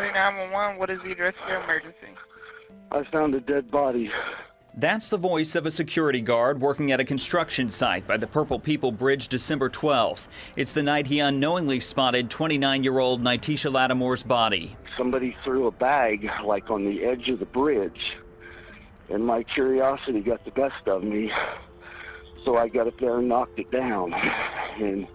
911, what is the address of your emergency? I found a dead body. That's the voice of a security guard working at a construction site by the Purple People Bridge December 12th. It's the night he unknowingly spotted 29-year-old Nyteisha Lattimore's body. Somebody threw a bag, like on the edge of the bridge, and my curiosity got the best of me. So I got up there and knocked it down, and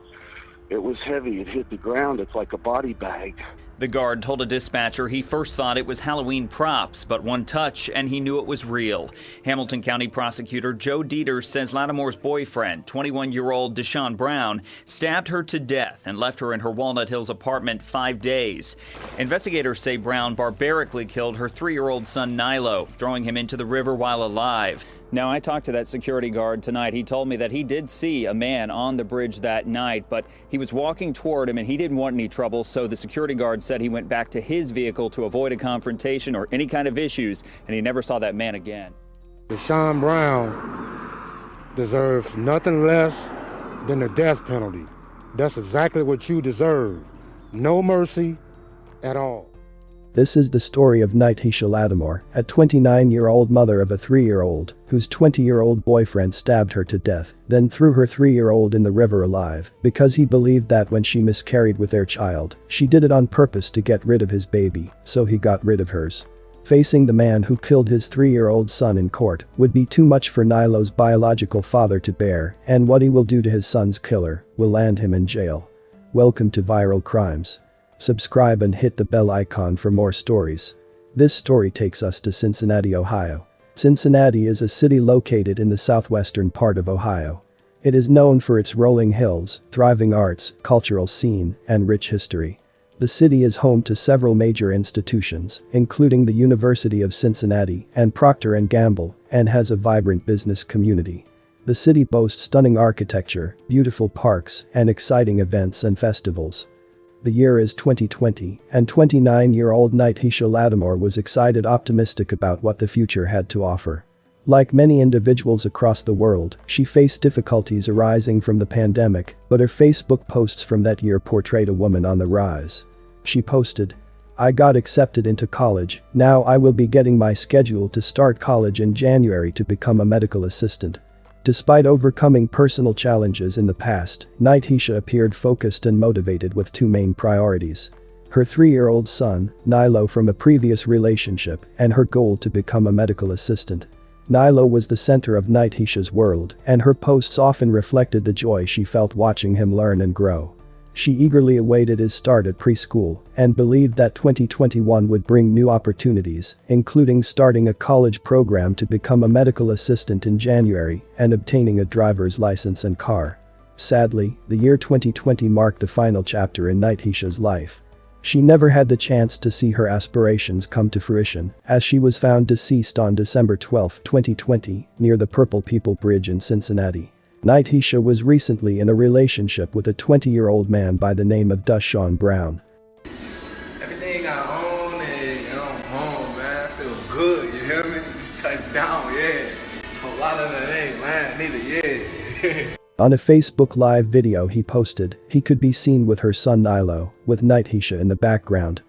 it was heavy. It hit the ground. It's like a body bag. The guard told a dispatcher he first thought it was Halloween props, but one touch and he knew it was real. Hamilton County Prosecutor Joe Dieters says Lattimore's boyfriend, 21-year-old Deshaun Brown, stabbed her to death and left her in her Walnut Hills apartment 5 days. Investigators say Brown barbarically killed her 3-year-old son Nilo, throwing him into the river while alive. Now, I talked to that security guard tonight. He told me that he did see a man on the bridge that night, but he was walking toward him and he didn't want any trouble, so the security guard said he went back to his vehicle to avoid a confrontation or any kind of issues, and he never saw that man again. Deshaun Brown deserves nothing less than the death penalty. That's exactly what you deserve. No mercy at all. This is the story of Nyteisha Lattimore, a 29-year-old mother of a 3-year-old, whose 20-year-old boyfriend stabbed her to death, then threw her 3-year-old in the river alive, because he believed that when she miscarried with their child, she did it on purpose to get rid of his baby, so he got rid of hers. Facing the man who killed his 3-year-old son in court would be too much for Nilo's biological father to bear, and what he will do to his son's killer will land him in jail. Welcome to Viral Crimes. Subscribe and hit the bell icon for more stories. This story takes us to Cincinnati, Ohio. Cincinnati is a city located in the southwestern part of Ohio. It is known for its rolling hills, thriving arts, cultural scene, and rich history. The city is home to several major institutions, including the University of Cincinnati and Procter & Gamble, and has a vibrant business community. The city boasts stunning architecture, beautiful parks, and exciting events and festivals. The year is 2020, and 29-year-old Nyteisha Lattimore was optimistic about what the future had to offer. Like many individuals across the world, she faced difficulties arising from the pandemic, but her Facebook posts from that year portrayed a woman on the rise. She posted, "I got accepted into college, now I will be getting my schedule to start college in January to become a medical assistant." Despite overcoming personal challenges in the past, Nyteisha appeared focused and motivated with two main priorities: her 3-year-old son, Nilo, from a previous relationship, and her goal to become a medical assistant. Nilo was the center of Nyteisha's world, and her posts often reflected the joy she felt watching him learn and grow. She eagerly awaited his start at preschool and believed that 2021 would bring new opportunities, including starting a college program to become a medical assistant in January and obtaining a driver's license and car. Sadly, the year 2020 marked the final chapter in Nyteisha's life. She never had the chance to see her aspirations come to fruition, as she was found deceased on December 12, 2020, near the Purple People Bridge in Cincinnati. Nyteisha was recently in a relationship with a 20-year-old man by the name of Deshaun Brown. Everything I own and I'm home, man. I feel good, you hear me? Just touched down, yeah. A lot of that ain't, man. Neither, yeah. On a Facebook Live video he posted, he could be seen with her son Nilo, with Nyteisha in the background.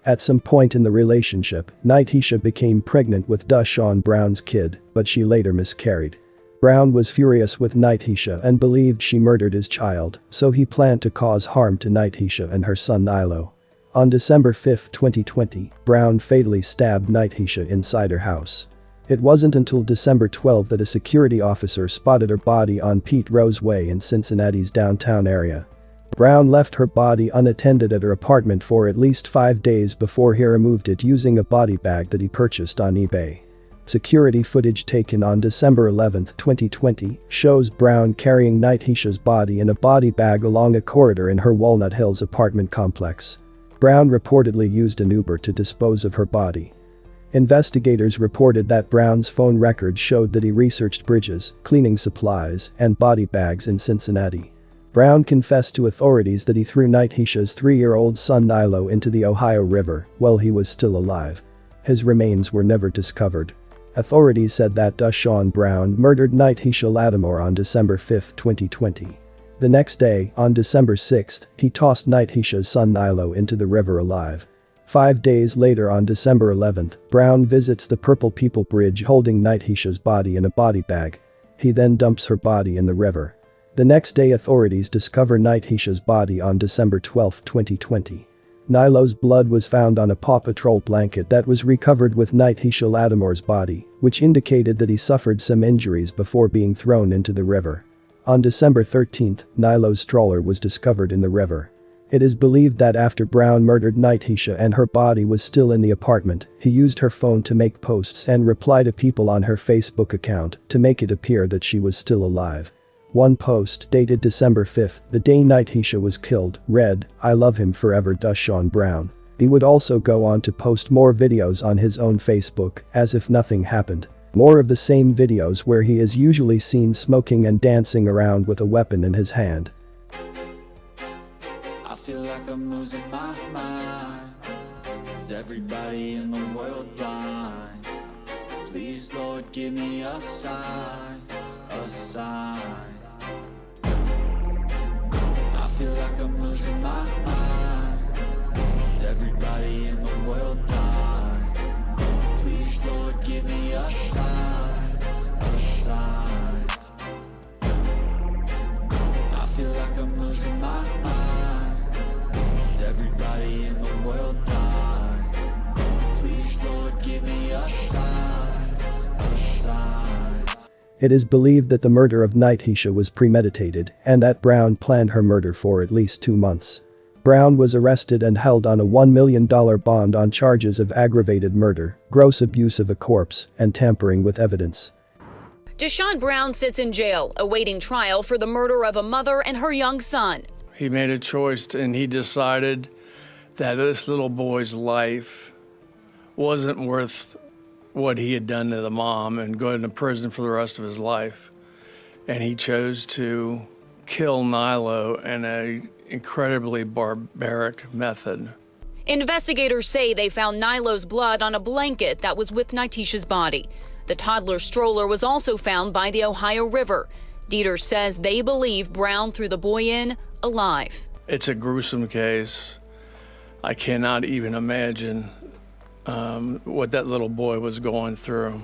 At some point in the relationship, Nyteisha became pregnant with Deshaun Brown's kid, but she later miscarried. Brown was furious with Nyteisha and believed she murdered his child, so he planned to cause harm to Nyteisha and her son Nilo. On December 5, 2020, Brown fatally stabbed Nyteisha inside her house. It wasn't until December 12 that a security officer spotted her body on Pete Rose Way in Cincinnati's downtown area. Brown left her body unattended at her apartment for at least 5 days before he removed it using a body bag that he purchased on eBay. Security footage taken on December 11, 2020, shows Brown carrying Nyteisha's body in a body bag along a corridor in her Walnut Hills apartment complex. Brown reportedly used an Uber to dispose of her body. Investigators reported that Brown's phone records showed that he researched bridges, cleaning supplies, and body bags in Cincinnati. Brown confessed to authorities that he threw Nyteisha's 3-year-old son Nilo into the Ohio River while he was still alive. His remains were never discovered. Authorities said that Deshaun Brown murdered Nyteisha Lattimore on December 5, 2020. The next day, on December 6, he tossed Nyteisha's son Nilo into the river alive. 5 days later on December 11th, Brown visits the Purple People Bridge holding Nyteisha's body in a body bag. He then dumps her body in the river. The next day authorities discover Nyteisha's body on December 12, 2020. Nylo's blood was found on a Paw Patrol blanket that was recovered with Nyteisha Lattimore's body, which indicated that he suffered some injuries before being thrown into the river. On December 13th, Nylo's stroller was discovered in the river. It is believed that after Brown murdered Nyteisha and her body was still in the apartment, he used her phone to make posts and reply to people on her Facebook account to make it appear that she was still alive. One post, dated December 5th, the day Nyteisha was killed, read, "I love him forever. Sean Brown." He would also go on to post more videos on his own Facebook, as if nothing happened. More of the same videos where he is usually seen smoking and dancing around with a weapon in his hand. I feel like I'm losing my mind. Is everybody in the world blind? Please, Lord, give me a sign, a sign. I feel like I'm losing my mind. Is everybody in the world blind? Please, Lord, give me a sign, a sign. I feel like I'm losing my mind. Is everybody in the world blind? Please, Lord, give me a sign, a sign. It is believed that the murder of Nyteisha was premeditated and that Brown planned her murder for at least 2 months. Brown was arrested and held on a $1 million bond on charges of aggravated murder, gross abuse of a corpse, and tampering with evidence. Deshaun Brown sits in jail, awaiting trial for the murder of a mother and her young son. He made a choice and he decided that this little boy's life wasn't worth what he had done to the mom and go into prison for the rest of his life. And he chose to kill Nylo in an incredibly barbaric method. Investigators say they found Nylo's blood on a blanket that was with Nyteisha's body. The toddler stroller was also found by the Ohio River. Dieter says they believe Brown threw the boy in alive. It's a gruesome case. I cannot even imagine what that little boy was going through.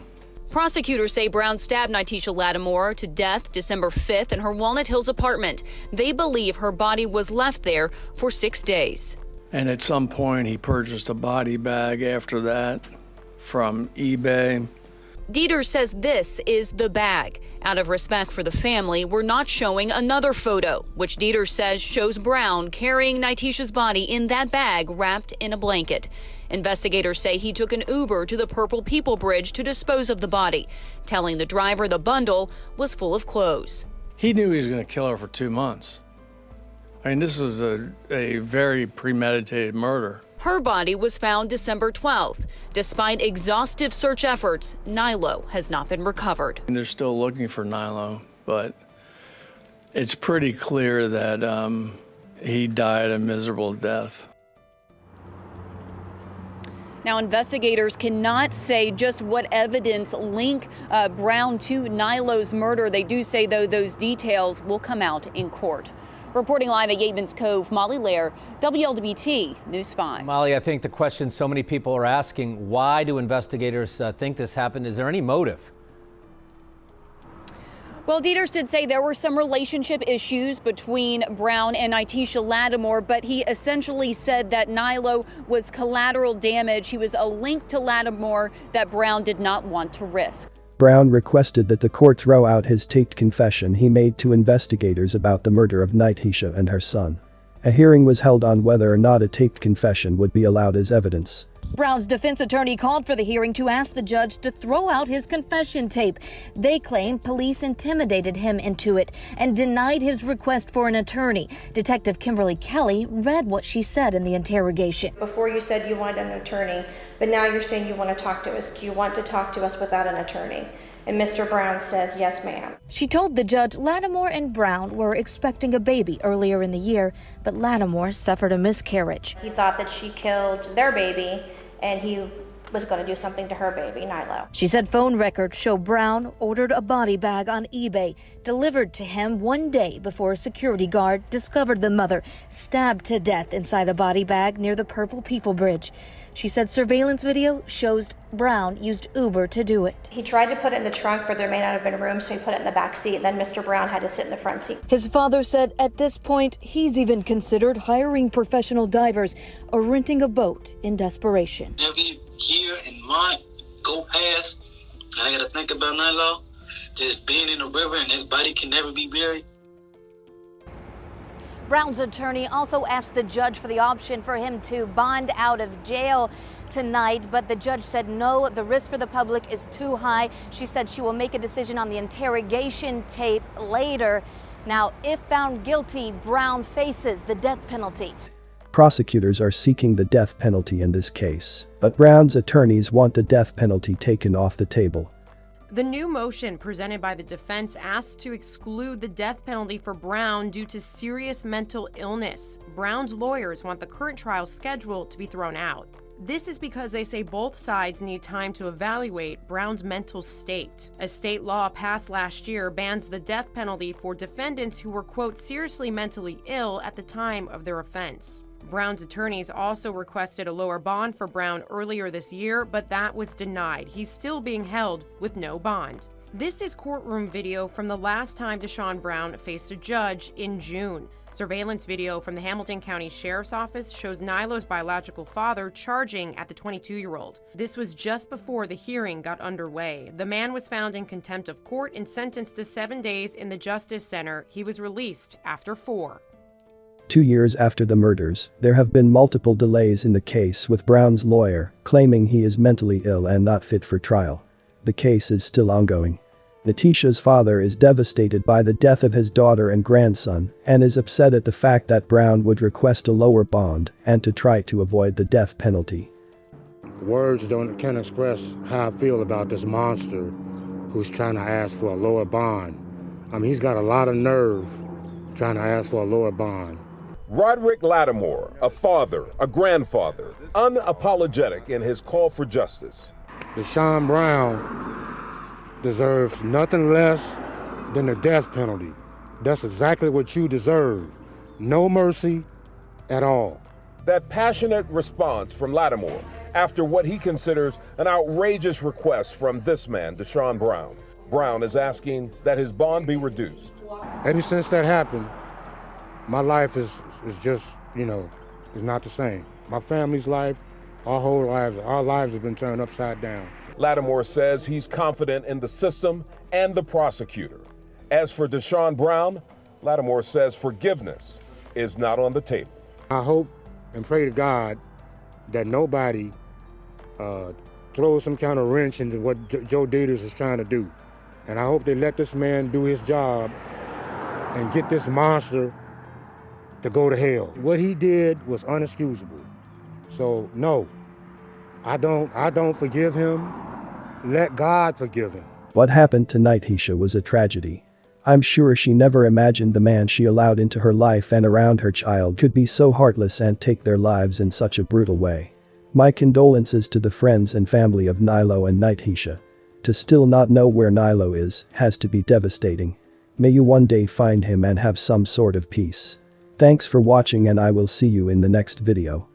Prosecutors say Brown stabbed Nyteisha Lattimore to death December 5th in her Walnut Hills apartment. They believe her body was left there for 6 days. And at some point he purchased a body bag after that from eBay. Dieter says this is the bag. Out of respect for the family, we're not showing another photo, which Dieter says shows Brown carrying Nyteisha's body in that bag wrapped in a blanket. Investigators say he took an Uber to the Purple People Bridge to dispose of the body, telling the driver the bundle was full of clothes. He knew he was going to kill her for 2 months. I mean, this was a very premeditated murder. Her body was found December 12th. Despite exhaustive search efforts, Nylo has not been recovered. And they're still looking for Nylo, but it's pretty clear that he died a miserable death. Now, investigators cannot say just what evidence link Brown to Nylo's murder. They do say, though, those details will come out in court. Reporting live at Yeatman's Cove, Molly Lair, WLWT News 5. Molly, I think the question so many people are asking, why do investigators think this happened? Is there any motive? Well, Dieter did say there were some relationship issues between Brown and Nyteisha Lattimore, but he essentially said that Nylo was collateral damage. He was a link to Lattimore that Brown did not want to risk. Brown requested that the court throw out his taped confession he made to investigators about the murder of Nyteisha and her son. A hearing was held on whether or not a taped confession would be allowed as evidence. Brown's defense attorney called for the hearing to ask the judge to throw out his confession tape. They claim police intimidated him into it and denied his request for an attorney. Detective Kimberly Kelly read what she said in the interrogation. Before you said you wanted an attorney, but now you're saying you want to talk to us. Do you want to talk to us without an attorney? And Mr. Brown says, yes, ma'am. She told the judge Lattimore and Brown were expecting a baby earlier in the year, but Lattimore suffered a miscarriage. He thought that she killed their baby, and he was going to do something to her baby, Nylo. She said phone records show Brown ordered a body bag on eBay, delivered to him 1 day before a security guard discovered the mother stabbed to death inside a body bag near the Purple People Bridge. She said surveillance video shows Brown used Uber to do it. He tried to put it in the trunk, but there may not have been room, so he put it in the back seat, and then Mr. Brown had to sit in the front seat. His father said at this point, he's even considered hiring professional divers or renting a boat in desperation. Every year and month go past, and I gotta think about Nylo just being in the river and his body can never be buried. Brown's attorney also asked the judge for the option for him to bond out of jail tonight, but the judge said no, the risk for the public is too high. She said she will make a decision on the interrogation tape later. Now, if found guilty, Brown faces the death penalty. Prosecutors are seeking the death penalty in this case, but Brown's attorneys want the death penalty taken off the table. The new motion presented by the defense asks to exclude the death penalty for Brown due to serious mental illness. Brown's lawyers want the current trial schedule to be thrown out. This is because they say both sides need time to evaluate Brown's mental state. A state law passed last year bans the death penalty for defendants who were, quote, seriously mentally ill at the time of their offense. Brown's attorneys also requested a lower bond for Brown earlier this year, but that was denied. He's still being held with no bond. This is courtroom video from the last time Deshaun Brown faced a judge in June. Surveillance video from the Hamilton County Sheriff's Office shows Nylo's biological father charging at the 22-year-old. This was just before the hearing got underway. The man was found in contempt of court and sentenced to 7 days in the Justice Center. He was released after 4. 2 years after the murders, there have been multiple delays in the case, with Brown's lawyer claiming he is mentally ill and not fit for trial. The case is still ongoing. Nyteisha's father is devastated by the death of his daughter and grandson and is upset at the fact that Brown would request a lower bond and to try to avoid the death penalty. Words can't express how I feel about this monster who's trying to ask for a lower bond. I mean, he's got a lot of nerve trying to ask for a lower bond. Roderick Lattimore, a father, a grandfather, unapologetic in his call for justice. Deshaun Brown deserves nothing less than the death penalty. That's exactly what you deserve. No mercy at all. That passionate response from Lattimore after what he considers an outrageous request from this man, Deshaun Brown. Brown is asking that his bond be reduced. Ever since that happened, my life is just, is not the same. My family's life, our lives have been turned upside down. Lattimore says he's confident in the system and the prosecutor. As for Deshaun Brown, Lattimore says forgiveness is not on the table. I hope and pray to God that nobody throws some kind of wrench into what Joe Dieters is trying to do. And I hope they let this man do his job and get this monster to go to hell. What he did was unexcusable. So no, I don't forgive him. Let God forgive him. What happened to Nyteisha was a tragedy. I'm sure she never imagined the man she allowed into her life and around her child could be so heartless and take their lives in such a brutal way. My condolences to the friends and family of Nylo and Nyteisha. To still not know where Nylo is has to be devastating. May you one day find him and have some sort of peace. Thanks for watching, and I will see you in the next video.